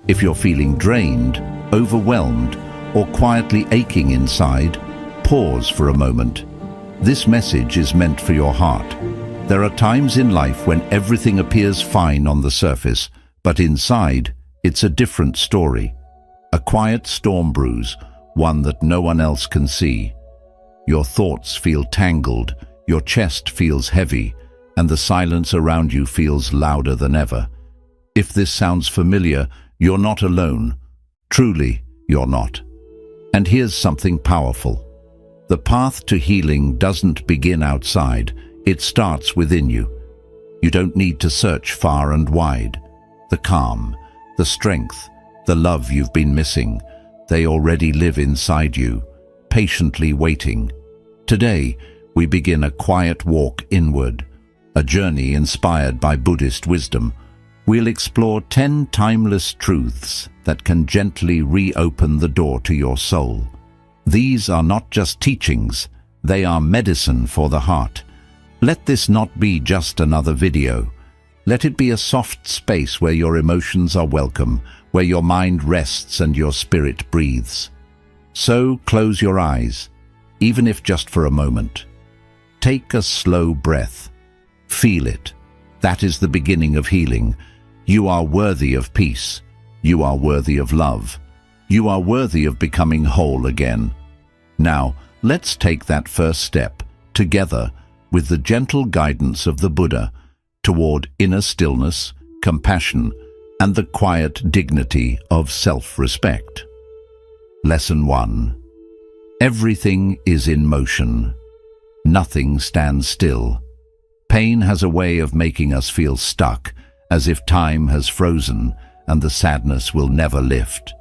If you're feeling drained, overwhelmed, or quietly aching inside, pause for a moment. This message is meant for your heart. There are times in life when everything appears fine on the surface, but inside, it's a different story. A quiet storm brews, one that no one else can see. Your thoughts feel tangled, your chest feels heavy, and the silence around you feels louder than ever. If this sounds familiar, you're not alone. Truly, you're not. And here's something powerful. The path to healing doesn't begin outside, it starts within you. You don't need to search far and wide. The calm, the strength, the love you've been missing, they already live inside you, patiently waiting. Today, we begin a quiet walk inward, a journey inspired by Buddhist wisdom. We'll explore 10 timeless truths that can gently reopen the door to your soul. These are not just teachings, they are medicine for the heart. Let this not be just another video. Let it be a soft space where your emotions are welcome, where your mind rests and your spirit breathes. So close your eyes, even if just for a moment. Take a slow breath. Feel it. That is the beginning of healing. You are worthy of peace. You are worthy of love. You are worthy of becoming whole again. Now, let's take that first step, together, with the gentle guidance of the Buddha, toward inner stillness, compassion, and the quiet dignity of self-respect. Lesson 1. Everything is in motion. Nothing stands still. Pain has a way of making us feel stuck, as if time has frozen and the sadness will never lift.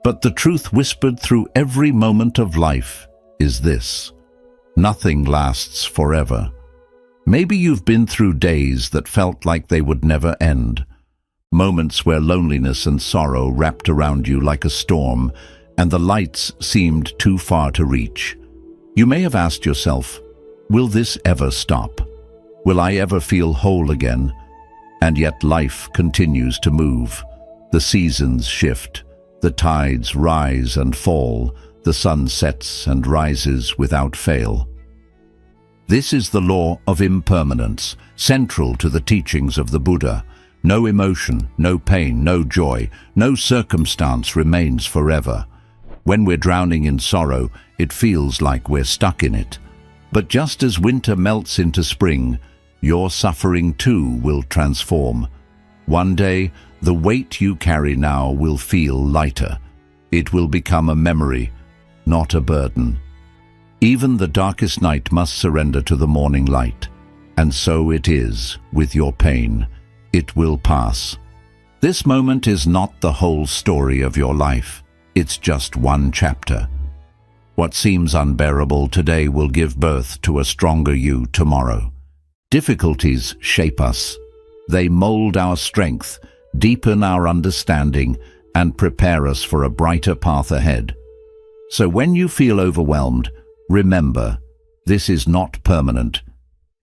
But the truth whispered through every moment of life is this: nothing lasts forever. Maybe you've been through days that felt like they would never end. Moments where loneliness and sorrow wrapped around you like a storm, and the lights seemed too far to reach. You may have asked yourself, will this ever stop? Will I ever feel whole again? And yet life continues to move. The seasons shift, the tides rise and fall, the sun sets and rises without fail. This is the law of impermanence, central to the teachings of the Buddha. No emotion, no pain, no joy, no circumstance remains forever. When we're drowning in sorrow, it feels like we're stuck in it. But just as winter melts into spring, your suffering too will transform. One day, the weight you carry now will feel lighter. It will become a memory, not a burden. Even the darkest night must surrender to the morning light. And so it is with your pain. It will pass. This moment is not the whole story of your life. It's just one chapter. What seems unbearable today will give birth to a stronger you tomorrow. Difficulties shape us. They mold our strength, deepen our understanding, and prepare us for a brighter path ahead. So when you feel overwhelmed, remember, this is not permanent.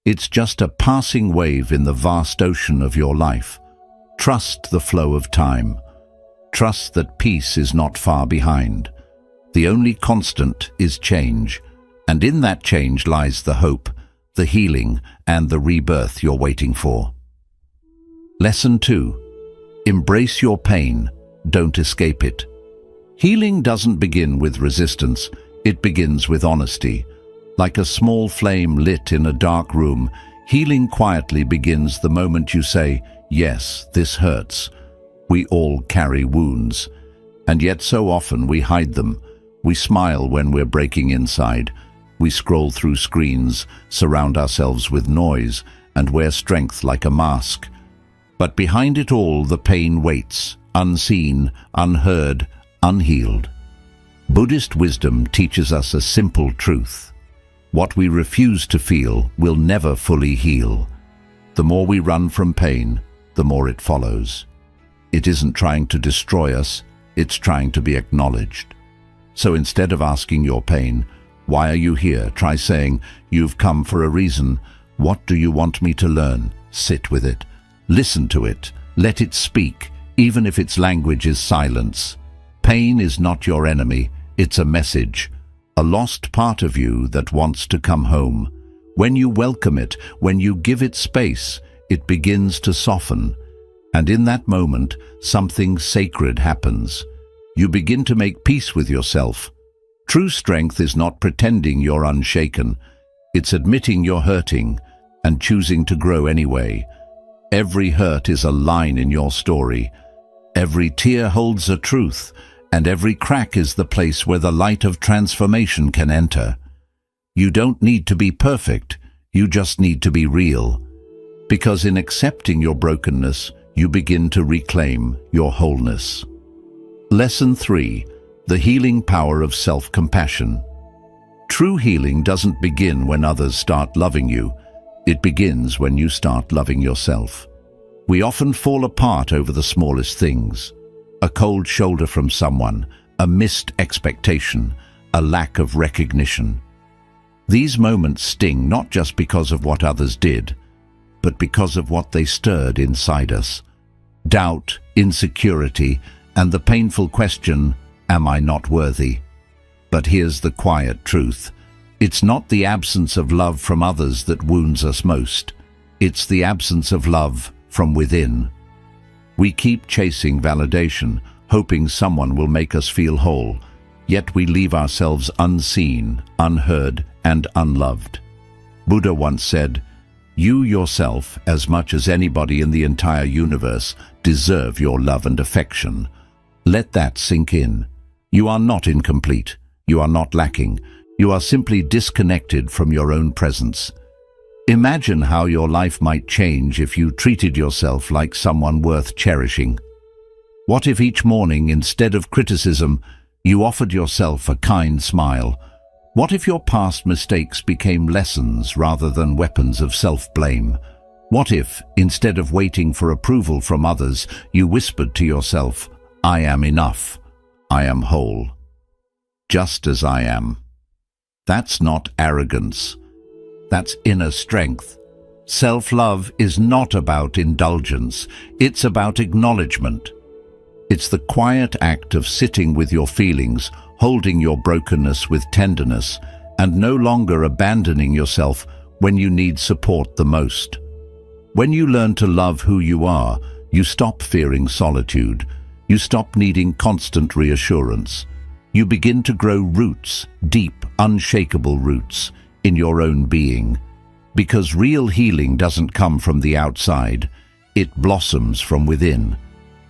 It's just a passing wave in the vast ocean of your life. Trust the flow of time. Trust that peace is not far behind. The only constant is change, and in that change lies the hope, the healing, and the rebirth you're waiting for. Lesson 2. Embrace your pain, don't escape it. Healing doesn't begin with resistance, it begins with honesty. Like a small flame lit in a dark room, healing quietly begins the moment you say, yes, this hurts. We all carry wounds, and yet so often we hide them. We smile when we're breaking inside. We scroll through screens, surround ourselves with noise, and wear strength like a mask. But behind it all, the pain waits, unseen, unheard, unhealed. Buddhist wisdom teaches us a simple truth. What we refuse to feel will never fully heal. The more we run from pain, the more it follows. It isn't trying to destroy us, it's trying to be acknowledged. So instead of asking your pain, why are you here? Try saying, you've come for a reason. What do you want me to learn? Sit with it. Listen to it. Let it speak. even if its language is silence. Pain is not your enemy, it's a message, a lost part of you that wants to come home. When you welcome it, when you give it space, it begins to soften. And in that moment, something sacred happens. You begin to make peace with yourself. True strength is not pretending you're unshaken. It's admitting you're hurting and choosing to grow anyway. Every hurt is a line in your story. Every tear holds a truth, and every crack is the place where the light of transformation can enter. You don't need to be perfect, you just need to be real. Because in accepting your brokenness, you begin to reclaim your wholeness. Lesson 3. The healing power of self-compassion. True healing doesn't begin when others start loving you. It begins when you start loving yourself. We often fall apart over the smallest things. A cold shoulder from someone, a missed expectation, a lack of recognition. These moments sting not just because of what others did, but because of what they stirred inside us. Doubt, insecurity, and the painful question, am I not worthy? But here's the quiet truth. It's not the absence of love from others that wounds us most. It's the absence of love from within. We keep chasing validation, hoping someone will make us feel whole, yet we leave ourselves unseen, unheard, and unloved. Buddha once said, "You yourself, as much as anybody in the entire universe, deserve your love and affection." Let that sink in. You are not incomplete. You are not lacking. You are simply disconnected from your own presence. Imagine how your life might change if you treated yourself like someone worth cherishing. What if each morning, instead of criticism, you offered yourself a kind smile? What if your past mistakes became lessons rather than weapons of self-blame? What if, instead of waiting for approval from others, you whispered to yourself, "I am enough. I am whole. Just as I am." That's not arrogance. That's inner strength. Self-love is not about indulgence. It's about acknowledgement. It's the quiet act of sitting with your feelings, holding your brokenness with tenderness, and no longer abandoning yourself when you need support the most. When you learn to love who you are, you stop fearing solitude. You stop needing constant reassurance. You begin to grow roots, deep, unshakable roots, in your own being. Because real healing doesn't come from the outside, it blossoms from within,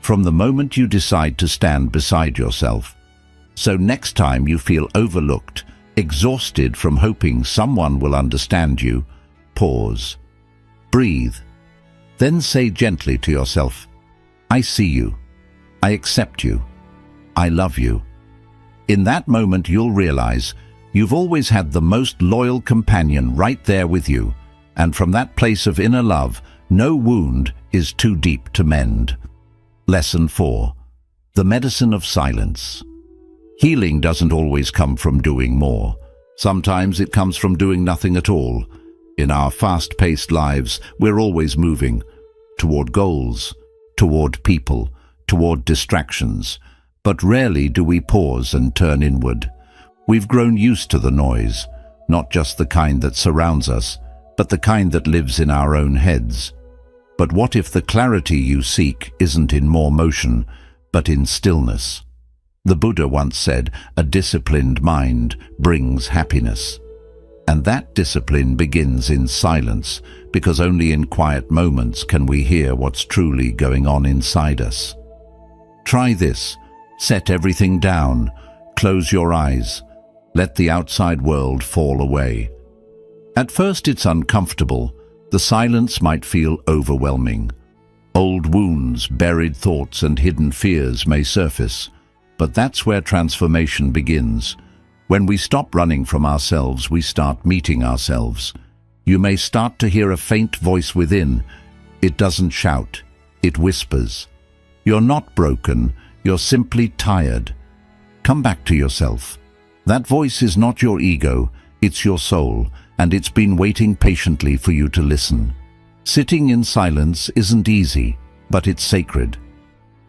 from the moment you decide to stand beside yourself. So next time you feel overlooked, exhausted from hoping someone will understand you, pause, breathe, then say gently to yourself, "I see you. I accept you. I love you." In that moment you'll realize you've always had the most loyal companion right there with you, and from that place of inner love, no wound is too deep to mend. Lesson 4. The medicine of silence. Healing doesn't always come from doing more. Sometimes it comes from doing nothing at all. In our fast-paced lives, we're always moving toward goals, toward people, toward distractions, but rarely do we pause and turn inward. We've grown used to the noise, not just the kind that surrounds us, but the kind that lives in our own heads. But what if the clarity you seek isn't in more motion, but in stillness? The Buddha once said, "A disciplined mind brings happiness." And that discipline begins in silence, because only in quiet moments can we hear what's truly going on inside us. Try this. Set everything down. Close your eyes. Let the outside world fall away. At first it's uncomfortable. The silence might feel overwhelming. Old wounds, buried thoughts, and hidden fears may surface. But that's where transformation begins. When we stop running from ourselves, we start meeting ourselves. You may start to hear a faint voice within. It doesn't shout. It whispers. You're not broken. You're simply tired. Come back to yourself. That voice is not your ego. It's your soul, and it's been waiting patiently for you to listen. Sitting in silence isn't easy, but it's sacred.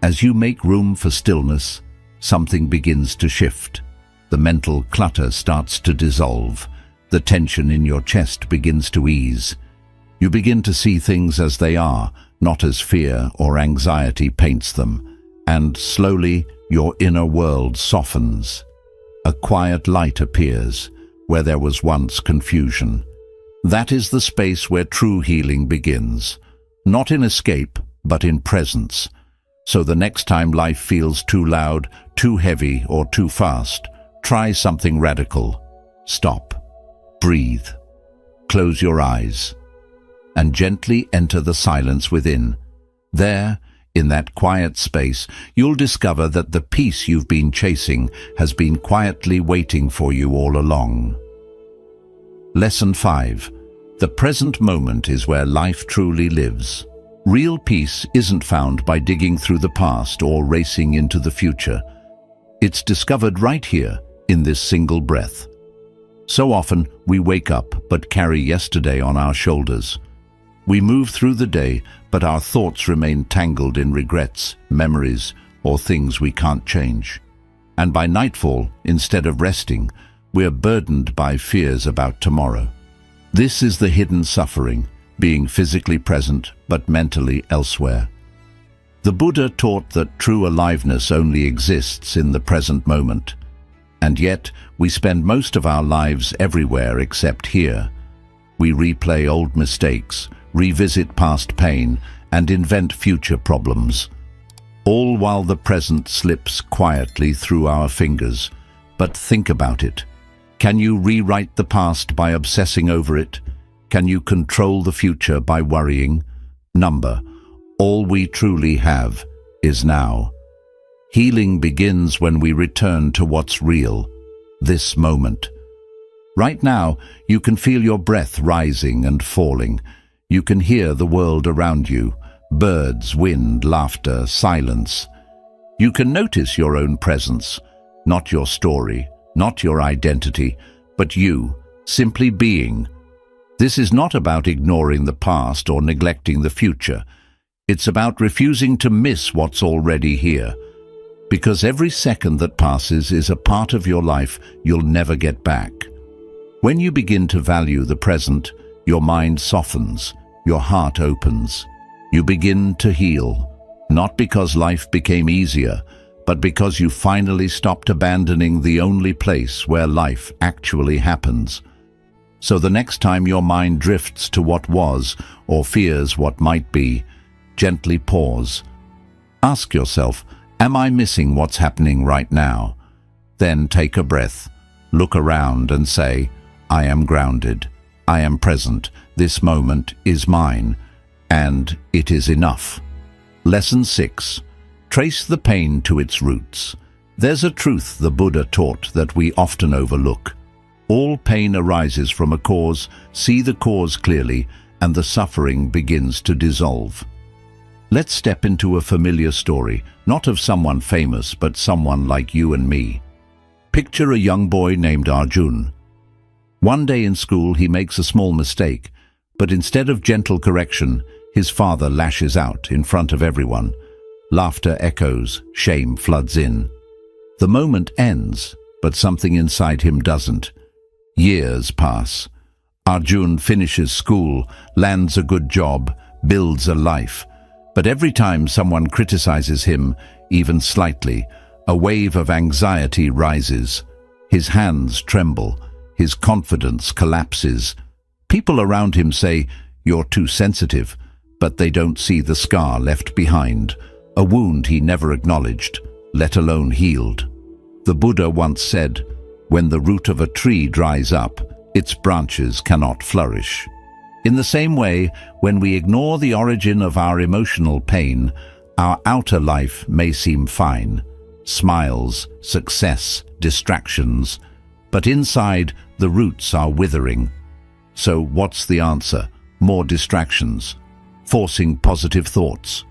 As you make room for stillness, something begins to shift. The mental clutter starts to dissolve. The tension in your chest begins to ease. You begin to see things as they are, not as fear or anxiety paints them. And slowly, your inner world softens. A quiet light appears where there was once confusion. That is the space where true healing begins, not in escape, but in presence. So the next time life feels too loud, too heavy, or too fast, try something radical. Stop. Breathe. Close your eyes. And gently enter the silence within. There, in that quiet space, you'll discover that the peace you've been chasing has been quietly waiting for you all along. Lesson 5. The present moment is where life truly lives. Real peace isn't found by digging through the past or racing into the future. It's discovered right here, in this single breath. So often, we wake up but carry yesterday on our shoulders. We move through the day, but our thoughts remain tangled in regrets, memories, or things we can't change. And by nightfall, instead of resting, we're burdened by fears about tomorrow. This is the hidden suffering, being physically present but mentally elsewhere. The Buddha taught that true aliveness only exists in the present moment. And yet, we spend most of our lives everywhere except here. We replay old mistakes, revisit past pain, and invent future problems. All while the present slips quietly through our fingers. But think about it. Can you rewrite the past by obsessing over it? Can you control the future by worrying? All we truly have is now. Healing begins when we return to what's real, this moment. Right now, you can feel your breath rising and falling. You can hear the world around you, birds, wind, laughter, silence. You can notice your own presence, not your story, not your identity, but you, simply being. This is not about ignoring the past or neglecting the future. It's about refusing to miss what's already here. Because every second that passes is a part of your life you'll never get back. When you begin to value the present, your mind softens, your heart opens. You begin to heal, not because life became easier, but because you finally stopped abandoning the only place where life actually happens. So the next time your mind drifts to what was or fears what might be, gently pause. Ask yourself, am I missing what's happening right now? Then take a breath, look around and say, I am grounded, I am present, this moment is mine, and it is enough. Lesson 6. Trace the pain to its roots. There's a truth the Buddha taught that we often overlook. All pain arises from a cause, see the cause clearly, and the suffering begins to dissolve. Let's step into a familiar story, not of someone famous, but someone like you and me. Picture a young boy named Arjun. One day in school he makes a small mistake, but instead of gentle correction, his father lashes out in front of everyone. Laughter echoes, shame floods in. The moment ends, but something inside him doesn't. Years pass. Arjun finishes school, lands a good job, builds a life. But every time someone criticizes him, even slightly, a wave of anxiety rises. His hands tremble, his confidence collapses. People around him say, "You're too sensitive," but they don't see the scar left behind, a wound he never acknowledged, let alone healed. The Buddha once said, "When the root of a tree dries up, its branches cannot flourish." In the same way, when we ignore the origin of our emotional pain, our outer life may seem fine. Smiles, success, distractions. But inside, the roots are withering. So what's the answer? More distractions. Forcing positive thoughts.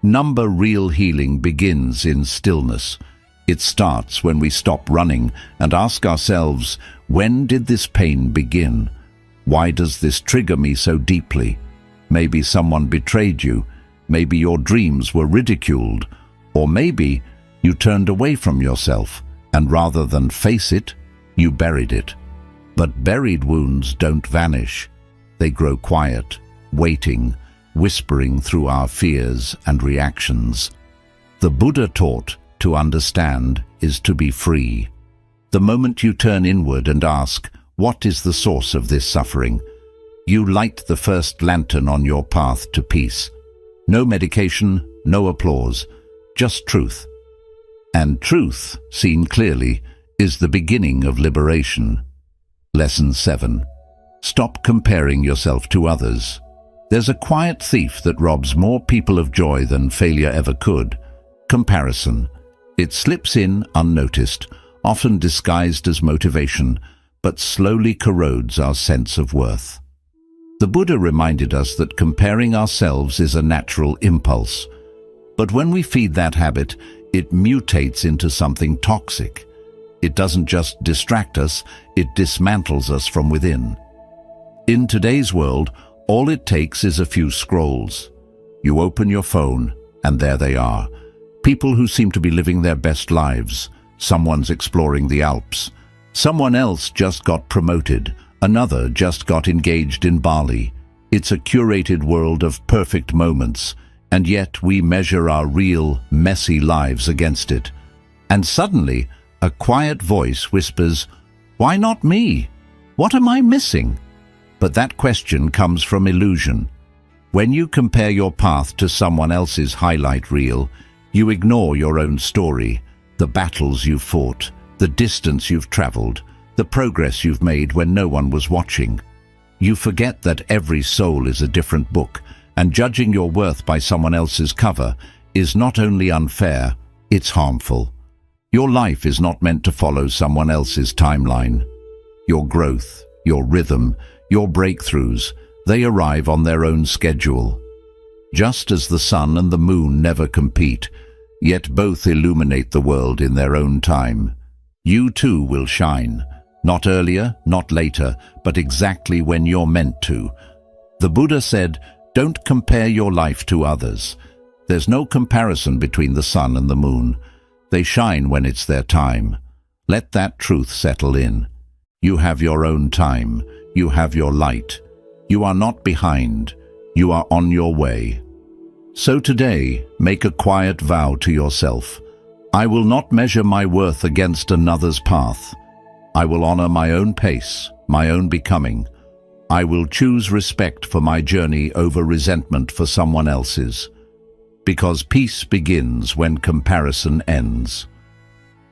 Real healing begins in stillness. It starts when we stop running and ask ourselves, when did this pain begin? Why does this trigger me so deeply? Maybe someone betrayed you. Maybe your dreams were ridiculed. Or maybe you turned away from yourself, and rather than face it, you buried it. But buried wounds don't vanish. They grow quiet, waiting, whispering through our fears and reactions. The Buddha taught to understand is to be free. The moment you turn inward and ask, what is the source of this suffering? You light the first lantern on your path to peace. No medication, no applause, just truth. And truth, seen clearly, is the beginning of liberation. Lesson 7. Stop comparing yourself to others. There's a quiet thief that robs more people of joy than failure ever could. Comparison. It slips in unnoticed, often disguised as motivation, but slowly corrodes our sense of worth. The Buddha reminded us that comparing ourselves is a natural impulse. But when we feed that habit, it mutates into something toxic. It doesn't just distract us, it dismantles us from within. In today's world, all it takes is a few scrolls. You open your phone, and there they are. People who seem to be living their best lives. Someone's exploring the Alps. Someone else just got promoted. Another just got engaged in Bali. It's a curated world of perfect moments, and yet we measure our real, messy lives against it. And suddenly, a quiet voice whispers, "Why not me? What am I missing?" But that question comes from illusion. When you compare your path to someone else's highlight reel, you ignore your own story, the battles you've fought, the distance you've traveled, the progress you've made when no one was watching. You forget that every soul is a different book, and judging your worth by someone else's cover is not only unfair, it's harmful. Your life is not meant to follow someone else's timeline. Your growth, your rhythm, your breakthroughs, they arrive on their own schedule. Just as the sun and the moon never compete, yet both illuminate the world in their own time. You too will shine, not earlier, not later, but exactly when you're meant to. The Buddha said, don't compare your life to others. There's no comparison between the sun and the moon. They shine when it's their time. Let that truth settle in. You have your own time. You have your light. You are not behind. You are on your way. So today, make a quiet vow to yourself. I will not measure my worth against another's path. I will honor my own pace, my own becoming. I will choose respect for my journey over resentment for someone else's. Because peace begins when comparison ends.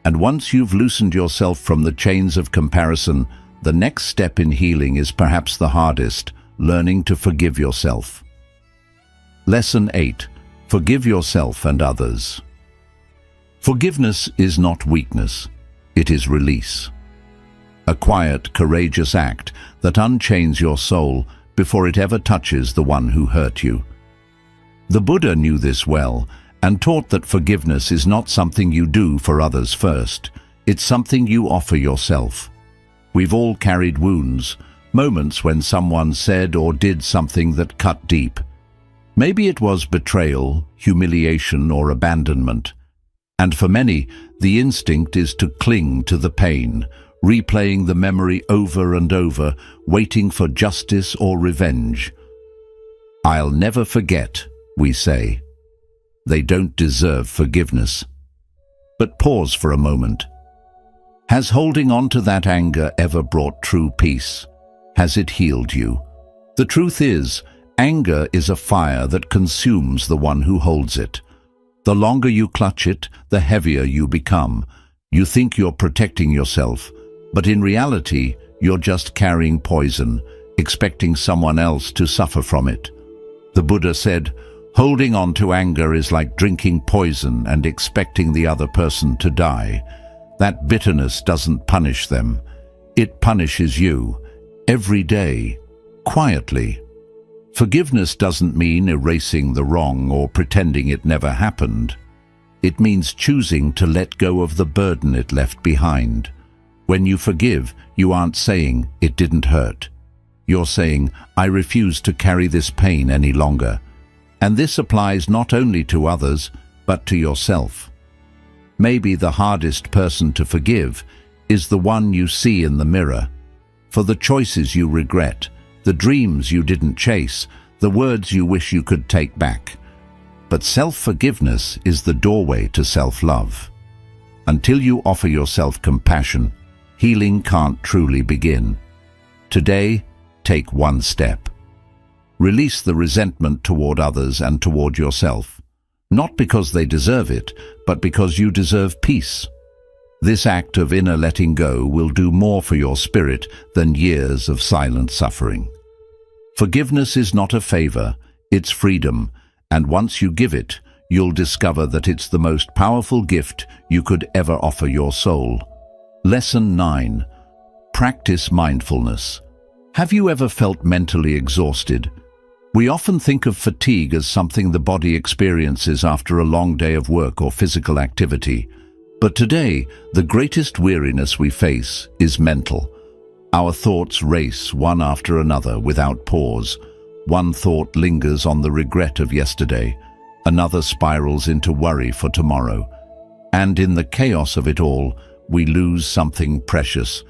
And once you've loosened yourself from the chains of comparison, the next step in healing is perhaps the hardest, learning to forgive yourself. Lesson 8. Forgive yourself and others. Forgiveness is not weakness, it is release. A quiet, courageous act that unchains your soul before it ever touches the one who hurt you. The Buddha knew this well and taught that forgiveness is not something you do for others first, it's something you offer yourself. We've all carried wounds, moments when someone said or did something that cut deep. Maybe it was betrayal, humiliation, or abandonment. And for many, the instinct is to cling to the pain, replaying the memory over and over, waiting for justice or revenge. I'll never forget, we say. They don't deserve forgiveness. But pause for a moment. Has holding on to that anger ever brought true peace? Has it healed you? The truth is, anger is a fire that consumes the one who holds it. The longer you clutch it, the heavier you become. You think you're protecting yourself, but in reality, you're just carrying poison, expecting someone else to suffer from it. The Buddha said, holding on to anger is like drinking poison and expecting the other person to die. That bitterness doesn't punish them. It punishes you, every day, quietly. Forgiveness doesn't mean erasing the wrong or pretending it never happened. It means choosing to let go of the burden it left behind. When you forgive, you aren't saying, it didn't hurt. You're saying, I refuse to carry this pain any longer. And this applies not only to others, but to yourself. Maybe the hardest person to forgive is the one you see in the mirror, for the choices you regret, the dreams you didn't chase, the words you wish you could take back. But self-forgiveness is the doorway to self-love. Until you offer yourself compassion, healing can't truly begin. Today, take one step. Release the resentment toward others and toward yourself, not because they deserve it, but because you deserve peace. This act of inner letting go will do more for your spirit than years of silent suffering. Forgiveness is not a favor, it's freedom, and once you give it, you'll discover that it's the most powerful gift you could ever offer your soul. Lesson 9. Practice mindfulness. Have you ever felt mentally exhausted? We often think of fatigue as something the body experiences after a long day of work or physical activity. But today, the greatest weariness we face is mental. Our thoughts race one after another without pause. One thought lingers on the regret of yesterday, another spirals into worry for tomorrow. And in the chaos of it all, we lose something precious,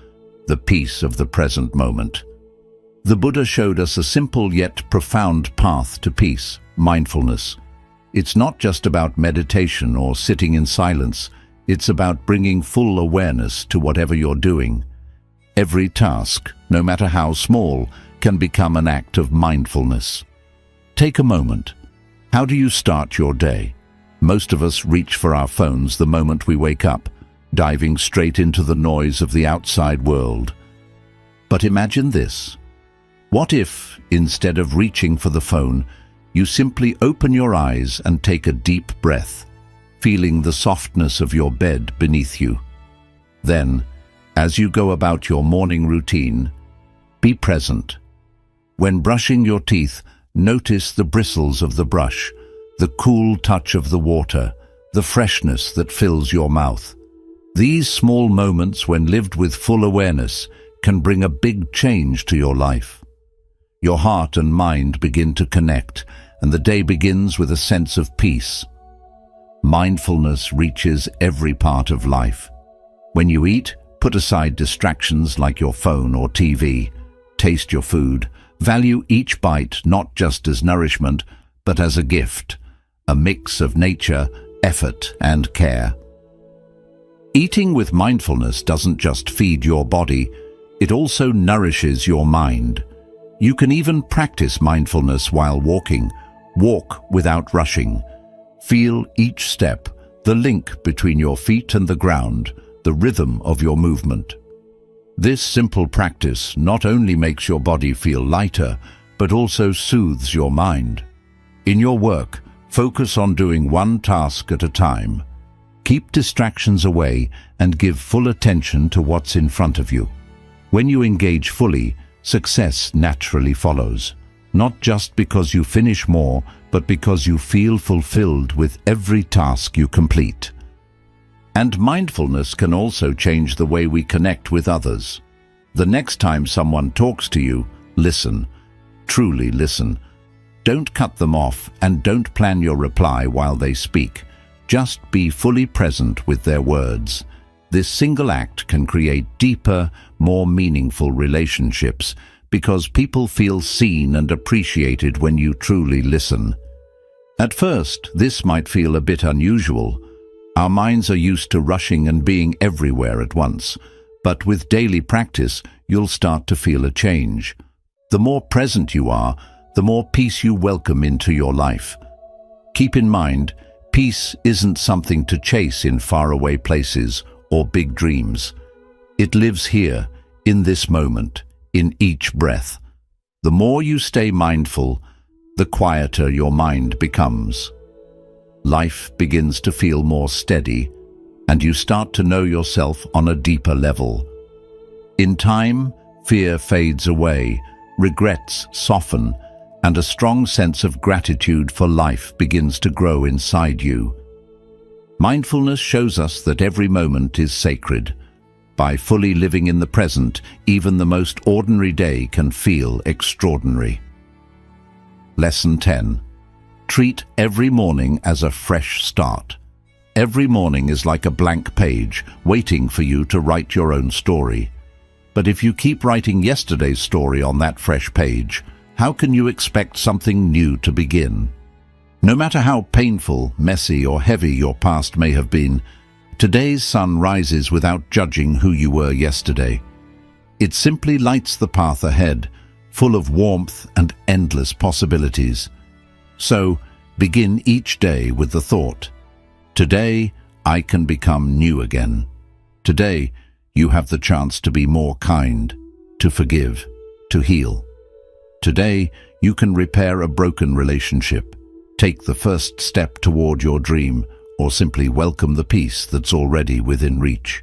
the peace of the present moment. The Buddha showed us a simple yet profound path to peace, mindfulness. It's not just about meditation or sitting in silence. It's about bringing full awareness to whatever you're doing. Every task, no matter how small, can become an act of mindfulness. Take a moment. How do you start your day? Most of us reach for our phones the moment we wake up, diving straight into the noise of the outside world. But imagine this. What if, instead of reaching for the phone, you simply open your eyes and take a deep breath, feeling the softness of your bed beneath you? Then, as you go about your morning routine, be present. When brushing your teeth, notice the bristles of the brush, the cool touch of the water, the freshness that fills your mouth. These small moments, when lived with full awareness, can bring a big change to your life. Your heart and mind begin to connect, and the day begins with a sense of peace. Mindfulness reaches every part of life. When you eat, put aside distractions like your phone or TV. Taste your food. Value each bite not just as nourishment, but as a gift, a mix of nature, effort, and care. Eating with mindfulness doesn't just feed your body, it also nourishes your mind. You can even practice mindfulness while walking. Walk without rushing. Feel each step, the link between your feet and the ground, the rhythm of your movement. This simple practice not only makes your body feel lighter, but also soothes your mind. In your work, focus on doing one task at a time. Keep distractions away and give full attention to what's in front of you. When you engage fully, success naturally follows, not just because you finish more, but because you feel fulfilled with every task you complete. And mindfulness can also change the way we connect with others. The next time someone talks to you, listen. Truly listen. Don't cut them off and don't plan your reply while they speak. Just be fully present with their words. This single act can create deeper, more meaningful relationships because people feel seen and appreciated when you truly listen. At first, this might feel a bit unusual. Our minds are used to rushing and being everywhere at once, but with daily practice, you'll start to feel a change. The more present you are, the more peace you welcome into your life. Keep in mind, peace isn't something to chase in faraway places or big dreams. It lives here, in this moment, in each breath. The more you stay mindful, the quieter your mind becomes. Life begins to feel more steady, and you start to know yourself on a deeper level. In time, fear fades away, regrets soften, and a strong sense of gratitude for life begins to grow inside you. Mindfulness shows us that every moment is sacred. By fully living in the present, even the most ordinary day can feel extraordinary. Lesson 10. Treat every morning as a fresh start. Every morning is like a blank page, waiting for you to write your own story. But if you keep writing yesterday's story on that fresh page, how can you expect something new to begin? No matter how painful, messy, or heavy your past may have been, today's sun rises without judging who you were yesterday. It simply lights the path ahead, full of warmth and endless possibilities. So, begin each day with the thought, today I can become new again. Today, you have the chance to be more kind, to forgive, to heal. Today, you can repair a broken relationship, take the first step toward your dream, or simply welcome the peace that's already within reach.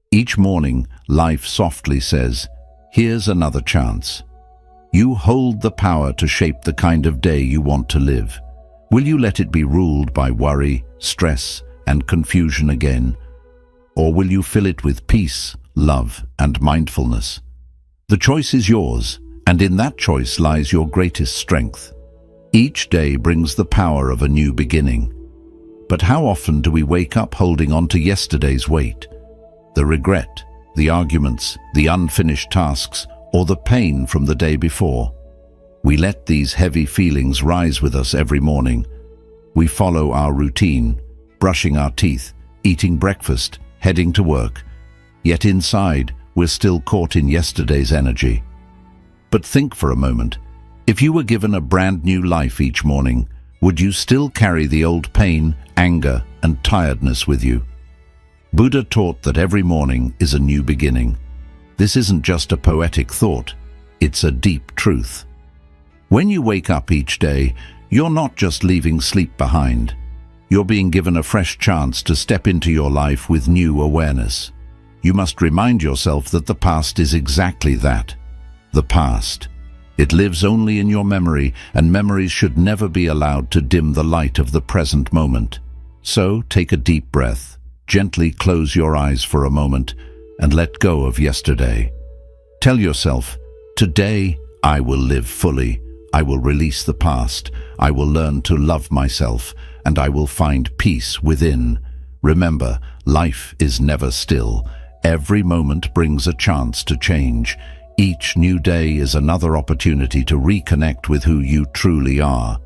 Each morning, life softly says, here's another chance. You hold the power to shape the kind of day you want to live. Will you let it be ruled by worry, stress, and confusion again? Or will you fill it with peace, love, and mindfulness? The choice is yours, and in that choice lies your greatest strength. Each day brings the power of a new beginning. But how often do we wake up holding on to yesterday's weight? The regret, the arguments, the unfinished tasks, or the pain from the day before. We let these heavy feelings rise with us every morning. We follow our routine, brushing our teeth, eating breakfast, heading to work. Yet inside, we're still caught in yesterday's energy. But think for a moment. If you were given a brand new life each morning, would you still carry the old pain, anger, and tiredness with you? Buddha taught that every morning is a new beginning. This isn't just a poetic thought, it's a deep truth. When you wake up each day, you're not just leaving sleep behind. You're being given a fresh chance to step into your life with new awareness. You must remind yourself that the past is exactly that, the past. It lives only in your memory, and memories should never be allowed to dim the light of the present moment. So, take a deep breath, gently close your eyes for a moment, and let go of yesterday. Tell yourself, today I will live fully. I will release the past. I will learn to love myself, and I will find peace within. Remember, life is never still. Every moment brings a chance to change. Each new day is another opportunity to reconnect with who you truly are.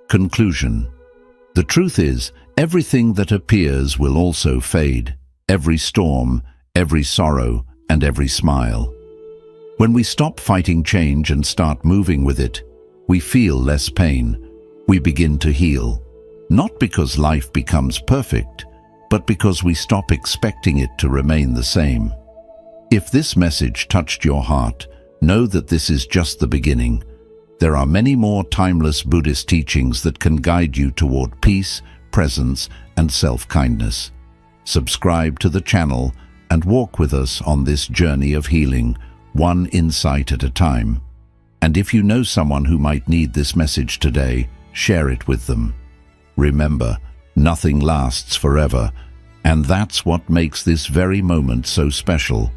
Conclusion. The truth is, everything that appears will also fade. Every storm, every sorrow, and every smile. When we stop fighting change and start moving with it, we feel less pain. We begin to heal. Not because life becomes perfect, but because we stop expecting it to remain the same. If this message touched your heart, know that this is just the beginning. There are many more timeless Buddhist teachings that can guide you toward peace, presence, and self-kindness. Subscribe to the channel and walk with us on this journey of healing, one insight at a time. And if you know someone who might need this message today, share it with them. Remember, nothing lasts forever, and that's what makes this very moment so special.